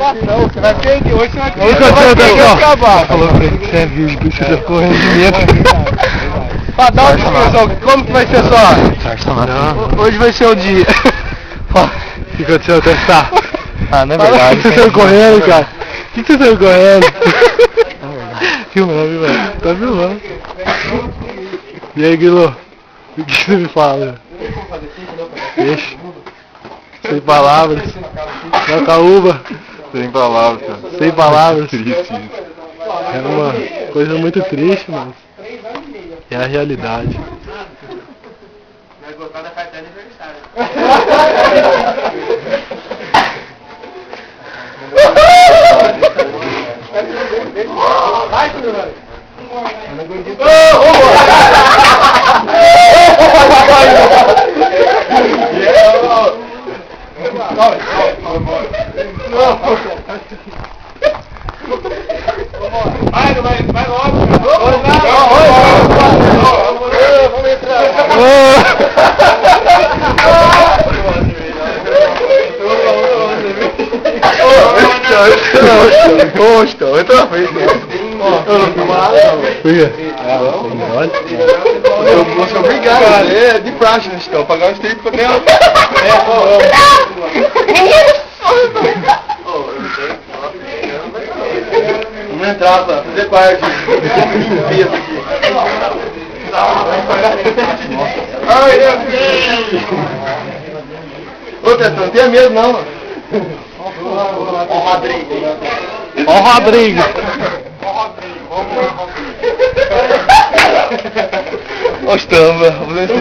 Não, você vai perder, hoje você vai perder. Você vai acabar. Falou pra ele que você é virgem, que você ficou rendimento. Pra dar uma descrição, como que vai ser Não. Hoje vai ser o dia. O que aconteceu? Testar. Ah, não é verdade. Você saiu correndo, cara? O que você saiu correndo? Filmando, velho. Tá filmando. E aí, Guilherme? O que você me fala? Peixe. Sem palavras. Macaúba. Sem palavras, cara. Sem palavras. Triste isso. É uma coisa muito triste, mas é a realidade. Vai gostar da carta de aniversário. Vai, Bruno. Vai logo, vamos entrar. Poxa, outra vez. Eu vou ser obrigado, é de praxe, né, Chitão? Pagar os 30 pra ganhar. Vamos entrar pra fazer parte. Limpeza aqui. Ai, meu Deus! Ô, Tetão, não tenha medo não, mano. Ó o Rodrigo. Ó o Rodrigo. Ó, estamos, vamos ver se